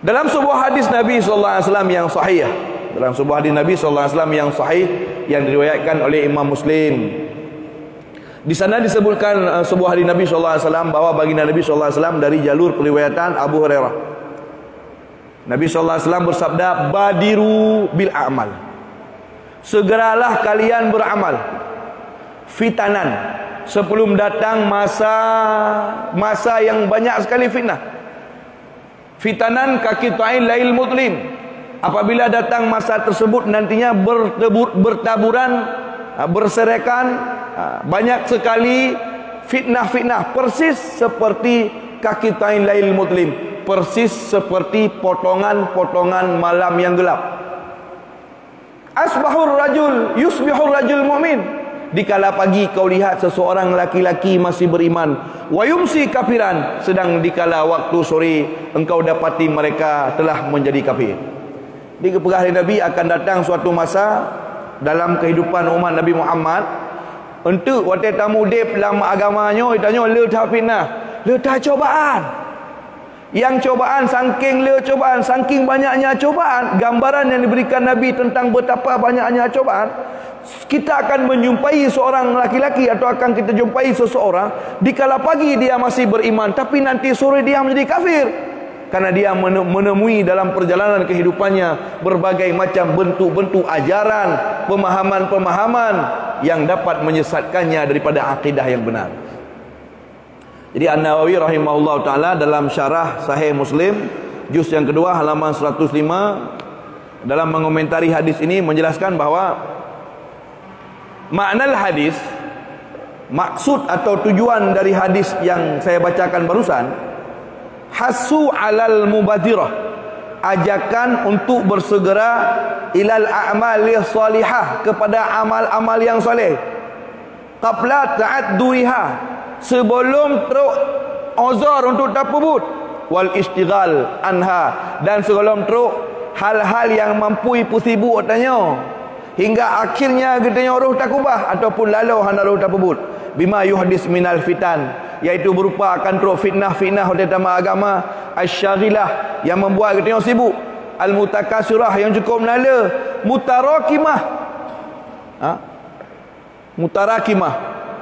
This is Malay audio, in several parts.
Dalam sebuah hadis Nabi SAW yang sahih, dalam sebuah hadis Nabi SAW yang sahih yang diriwayatkan oleh Imam Muslim, di sana disebutkan sebuah hadis Nabi SAW bahwa baginda Nabi SAW dari jalur periwayatan Abu Hurairah, Nabi SAW bersabda, badiru bil a'mal, segeralah kalian beramal, fitanan, sebelum datang masa yang banyak sekali fitnah. Fitanan kaki ta'in lail mutlim, apabila datang masa tersebut nantinya bertaburan, berserakan banyak sekali fitnah-fitnah, persis seperti kaki ta'in lail mutlim, persis seperti potongan-potongan malam yang gelap. Asbahur rajul yusbihur rajul mu'min, dikala pagi kau lihat seseorang laki-laki masih beriman, wa yumsi kafiran, sedang dikala waktu sore engkau dapati mereka telah menjadi kafir. Di kemudian hari Nabi akan datang suatu masa dalam kehidupan umat Nabi Muhammad, untuk waktu tamu dep dalam agamanya ditanya le tak fitnah, le tak cobaan. Yang cobaan saking le cobaan, saking banyaknya cobaan, gambaran yang diberikan Nabi tentang betapa banyaknya cobaan, kita akan menjumpai seorang laki-laki atau akan kita jumpai seseorang dikala pagi dia masih beriman, tapi nanti sore dia menjadi kafir, karena dia menemui dalam perjalanan kehidupannya berbagai macam bentuk-bentuk ajaran, pemahaman-pemahaman yang dapat menyesatkannya daripada akidah yang benar. Jadi An-Nawawi rahimahullah ta'ala dalam syarah Sahih Muslim juz yang kedua halaman 105 dalam mengomentari hadis ini menjelaskan bahwa makna hadis, maksud atau tujuan dari hadis yang saya bacakan barusan, hasu alal mubadirah, ajakan untuk bersegera ilal a'mali salihah, kepada amal-amal yang soleh, qabla ta'adduriha, sebelum teruk uzur untuk takubut, wal istighal anha, dan sebelum teruk hal-hal yang mampu sibuk tanya hingga akhirnya katanya roh takubah ataupun lalu hana roh takubut bima yuhdis minal fitan, iaitu berupa akan teruk fitnah-fitnah utama agama, asyaghilah, yang membuat katanya sibuk, al-mutakasirah, yang cukup menala, mutarakimah, mutarakimah,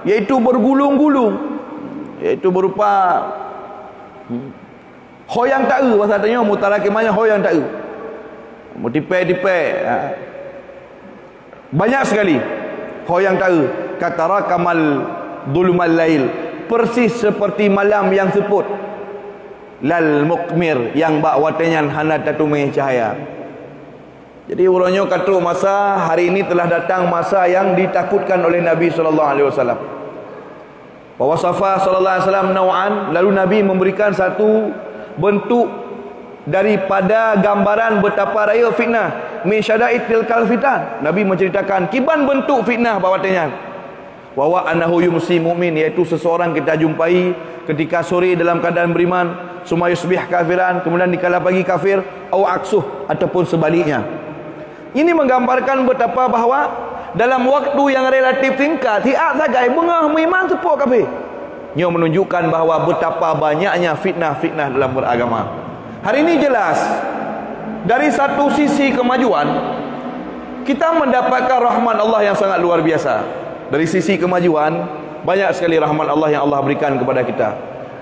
iaitu bergulung-gulung, iaitu berupa hoyang tak e, bahasa katanya mutarakimahnya hoyang tak e, tipe-tipe, banyak sekali hoyang tak e, katara kamal dhulumal lail, persis seperti malam yang seput, lal mukmir, yang bak watanyan hana tatumai cahaya. Jadi urangnya kata masa hari ini telah datang masa yang ditakutkan oleh Nabi SAW. Wawasafa SAW naw'an, lalu Nabi memberikan satu bentuk daripada gambaran betapa raya fitnah, min syada'id tilkal fitan. Nabi menceritakan kiban bentuk fitnah bawatanya. Wa annahu yumsi mu'min, iaitu seseorang kita jumpai ketika sore dalam keadaan beriman, summa yusbih kafiran, kemudian dikala pagi kafir, au aksuh, ataupun sebaliknya. Ini menggambarkan betapa bahawa dalam waktu yang relatif singkat, hiak sagai bengah memang tepuk kafir. Ia menunjukkan bahawa betapa banyaknya fitnah-fitnah dalam beragama. Hari ini jelas, dari satu sisi kemajuan, kita mendapatkan rahmat Allah yang sangat luar biasa. Dari sisi kemajuan, banyak sekali rahmat Allah yang Allah berikan kepada kita.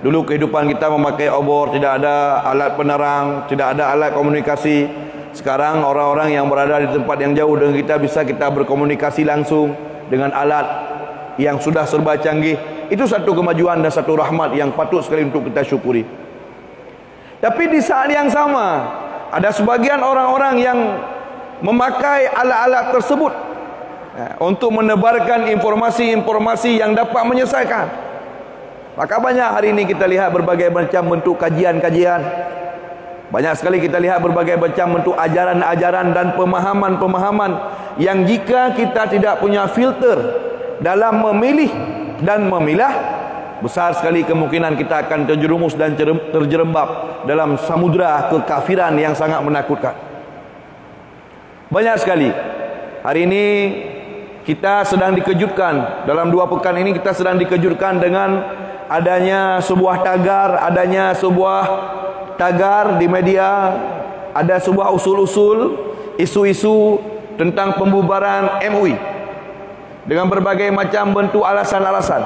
Dulu kehidupan kita memakai obor, tidak ada alat penerang, tidak ada alat komunikasi. Sekarang orang-orang yang berada di tempat yang jauh dengan kita, bisa kita berkomunikasi langsung dengan alat yang sudah serba canggih. Itu satu kemajuan dan satu rahmat yang patut sekali untuk kita syukuri. Tapi di saat yang sama, ada sebagian orang-orang yang memakai alat-alat tersebut untuk menebarkan informasi-informasi yang dapat menyesatkan. Maka banyak hari ini kita lihat berbagai macam bentuk kajian-kajian. Banyak sekali kita lihat berbagai macam bentuk ajaran-ajaran dan pemahaman-pemahaman yang jika kita tidak punya filter dalam memilih dan memilah, besar sekali kemungkinan kita akan terjerumus dan terjerembab dalam samudera kekafiran yang sangat menakutkan. Banyak sekali. Hari ini kita sedang dikejutkan, dalam 2 pekan ini kita sedang dikejutkan dengan adanya sebuah tagar, adanya sebuah tagar di media, ada sebuah usul-usul, isu-isu tentang pembubaran MUI dengan berbagai macam bentuk alasan-alasan.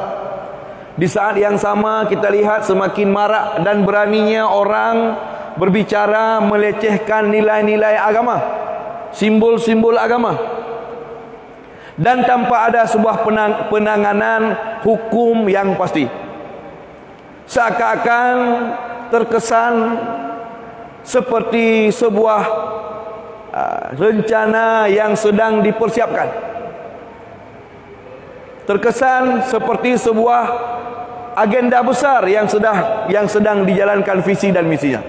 Di saat yang sama kita lihat semakin marak dan beraninya orang berbicara melecehkan nilai-nilai agama, simbol-simbol agama, dan tanpa ada sebuah penanganan hukum yang pasti. Seakan-akan terkesan seperti sebuah rencana yang sedang dipersiapkan, terkesan seperti sebuah agenda besar yang sedang dijalankan visi dan misinya.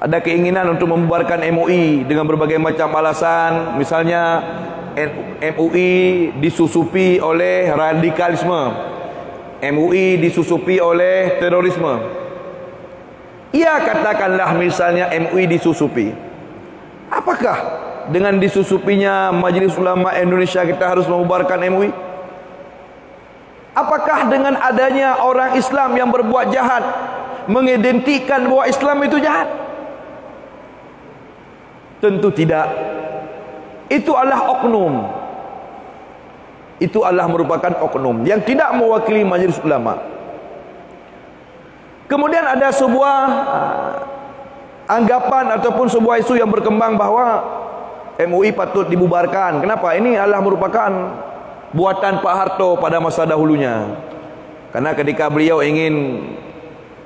Ada keinginan untuk membubarkan MUI dengan berbagai macam alasan. Misalnya MUI disusupi oleh radikalisme, MUI disusupi oleh terorisme. Ia katakanlah misalnya MUI disusupi. Apakah dengan disusupinya Majelis Ulama Indonesia kita harus membubarkan MUI? Apakah dengan adanya orang Islam yang berbuat jahat mengidentikan bahwa Islam itu jahat? Tentu tidak. Itu adalah oknum. Itu adalah merupakan oknum yang tidak mewakili Majelis Ulama. Kemudian ada sebuah anggapan ataupun sebuah isu yang berkembang bahawa MUI patut dibubarkan. Kenapa? Ini adalah merupakan buatan Pak Harto pada masa dahulunya. Karena ketika beliau ingin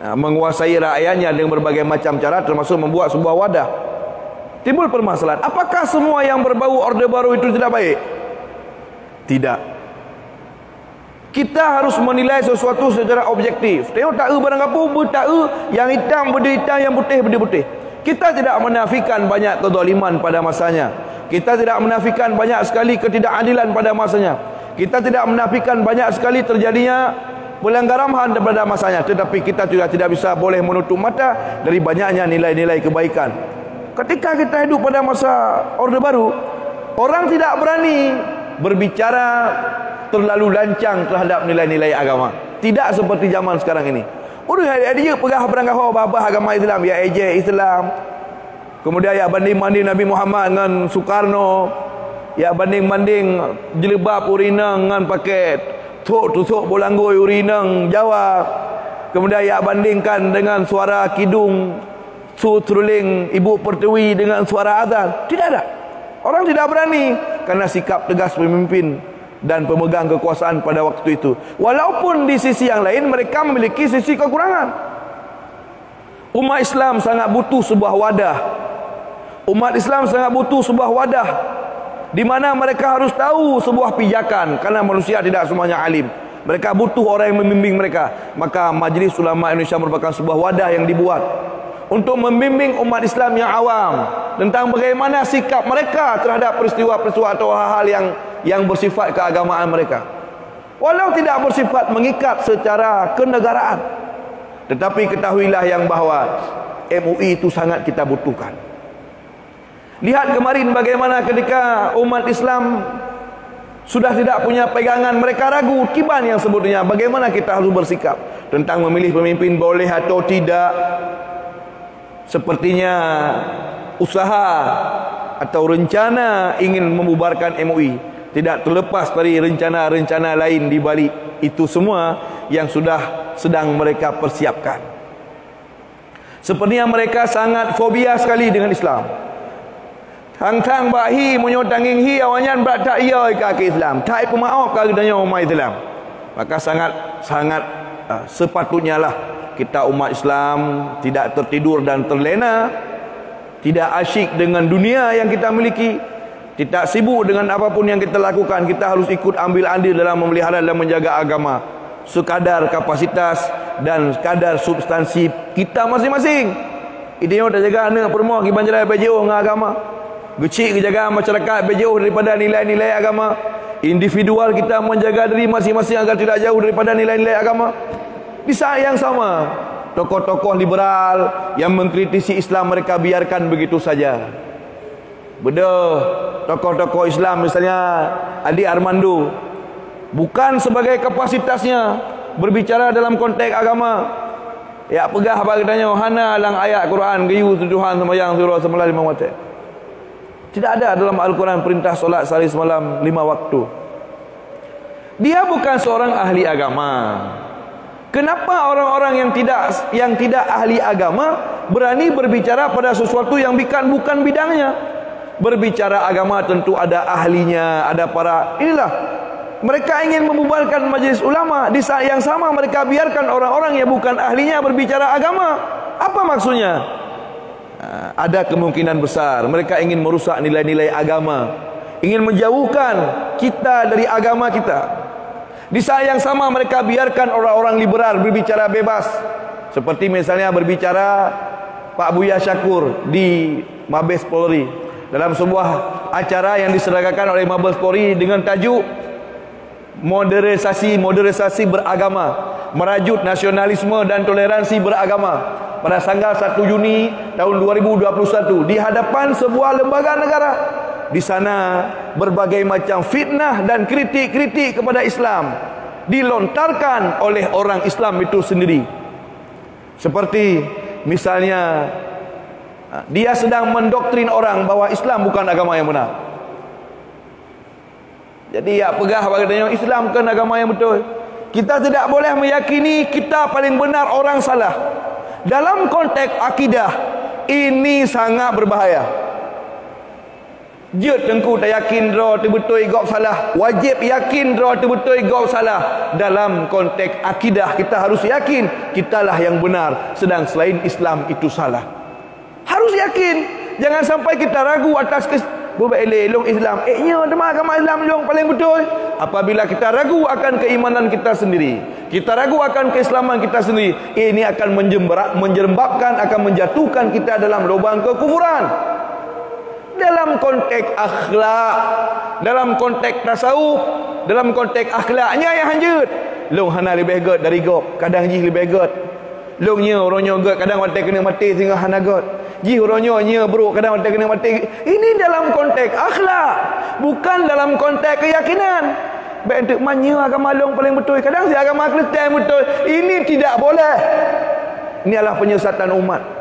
menguasai rakyatnya dengan berbagai macam cara, termasuk membuat sebuah wadah, timbul permasalahan. Apakah semua yang berbau Orde Baru itu tidak baik? Tidak. Kita harus menilai sesuatu secara objektif. Tengok tak barang apa, tak yang hitam benda hitam, yang putih benda putih. Kita tidak menafikan banyak kezaliman pada masanya. Kita tidak menafikan banyak sekali ketidakadilan pada masanya. Kita tidak menafikan banyak sekali terjadinya pelanggaran HAM pada masanya. Tetapi kita juga tidak bisa boleh menutup mata dari banyaknya nilai-nilai kebaikan. Ketika kita hidup pada masa Orde Baru, orang tidak berani berbicara terlalu lancang terhadap nilai-nilai agama. Tidak seperti zaman sekarang ini. Ada dia pegah berangkat babah agama Islam, ya ejek Islam. Kemudian ya banding-banding Nabi Muhammad dengan Soekarno, ya banding-banding jilbab urina dengan pakai tusuk bolanggoi urina Jawa. Kemudian ya bandingkan dengan suara kidung Suteruling Ibu Pertiwi dengan suara azan. Tidak ada. Orang tidak berani karena sikap tegas pemimpin dan pemegang kekuasaan pada waktu itu. Walaupun di sisi yang lain mereka memiliki sisi kekurangan. Umat Islam sangat butuh sebuah wadah. Umat Islam sangat butuh sebuah wadah di mana mereka harus tahu sebuah pijakan, karena manusia tidak semuanya alim. Mereka butuh orang yang membimbing mereka. Maka Majelis Ulama Indonesia merupakan sebuah wadah yang dibuat untuk membimbing umat Islam yang awam tentang bagaimana sikap mereka terhadap peristiwa-peristiwa atau hal-hal yang bersifat keagamaan mereka, walau tidak bersifat mengikat secara kenegaraan. Tetapi ketahuilah yang bahawa MUI itu sangat kita butuhkan. Lihat kemarin bagaimana ketika umat Islam sudah tidak punya pegangan, mereka ragu kiban yang sebetulnya bagaimana kita harus bersikap tentang memilih pemimpin boleh atau tidak. Sepertinya usaha atau rencana ingin membubarkan MUI tidak terlepas dari rencana-rencana lain di balik itu semua yang sudah sedang mereka persiapkan. Sepertinya mereka sangat fobia sekali dengan Islam. Tang-tang bahi menyotanging hi awanyan berat tak iya ke Islam. Tak pemaaf kalau ditanya umat Islam. Maka sangat sepatutnya lah kita umat Islam tidak tertidur dan terlena, tidak asyik dengan dunia yang kita miliki, tidak sibuk dengan apapun yang kita lakukan. Kita harus ikut ambil andil dalam memelihara dan menjaga agama sekadar kapasitas dan sekadar substansi kita masing-masing. Ini dah jaga anak permoh ki banjara bejauh dengan agama. Gecik jaga masyarakat berjauh daripada nilai-nilai agama. Individual kita menjaga diri masing-masing agar tidak jauh daripada nilai-nilai agama. Di saat yang sama, tokoh-tokoh liberal yang mengkritisi Islam mereka biarkan begitu saja. Tokoh-tokoh Islam misalnya Adi Armando, bukan sebagai kapasitasnya berbicara dalam konteks agama, Ya pegah apa katanya hana lang ayat Quran geyu tujuan sembahyang surah semalam 5 waktu. Tidak ada dalam Al-Quran perintah solat sehari semalam 5 waktu. Dia bukan seorang ahli agama. Kenapa orang-orang yang tidak ahli agama berani berbicara pada sesuatu yang bukan bidangnya? Berbicara agama tentu ada ahlinya, ada para inilah. Mereka ingin membubarkan majelis ulama. Di saat yang sama mereka biarkan orang-orang yang bukan ahlinya berbicara agama. Apa maksudnya? Ada kemungkinan besar mereka ingin merusak nilai-nilai agama, ingin menjauhkan kita dari agama kita. Di saat yang sama mereka biarkan orang-orang liberal berbicara bebas. Seperti misalnya berbicara Pak Buya Syakur di Mabes Polri dalam sebuah acara yang diselenggarakan oleh Mabes Polri dengan tajuk modernisasi beragama, merajut nasionalisme dan toleransi beragama pada tanggal 1 Juni tahun 2021 di hadapan sebuah lembaga negara. Di sana berbagai macam fitnah dan kritik-kritik kepada Islam dilontarkan oleh orang Islam itu sendiri. Seperti misalnya dia sedang mendoktrin orang bahwa Islam bukan agama yang benar. Jadi ya pegah katanya Islam bukan agama yang betul. Kita tidak boleh meyakini kita paling benar, orang salah. Dalam konteks akidah ini sangat berbahaya. Jut tengku tak yakin draw betul gop salah. Wajib yakin draw betul gop salah. Dalam konteks akidah kita harus yakin kitalah yang benar, sedang selain Islam itu salah. Harus yakin. Jangan sampai kita ragu atas elong Islam. Agama Islam yang paling betul. Apabila kita ragu akan keimanan kita sendiri, kita ragu akan keislaman kita sendiri, ini akan menjerembabkan, akan menjatuhkan kita dalam lubang kekufuran. Dalam konteks akhlak, dalam konteks tasawuf, dalam konteks akhlaknya yang hanjut. Long hana lebih god dari gop, kadang jih lebih god. Longnya orangnya god, kadang watai kena mati sehingga hana god. Jih orangnya bro, kadang watai kena mati. Ini dalam konteks akhlak, bukan dalam konteks keyakinan. Baik untuk manya agama long paling betul, kadang si agama Kristian betul. Ini tidak boleh. Ini adalah penyesatan umat.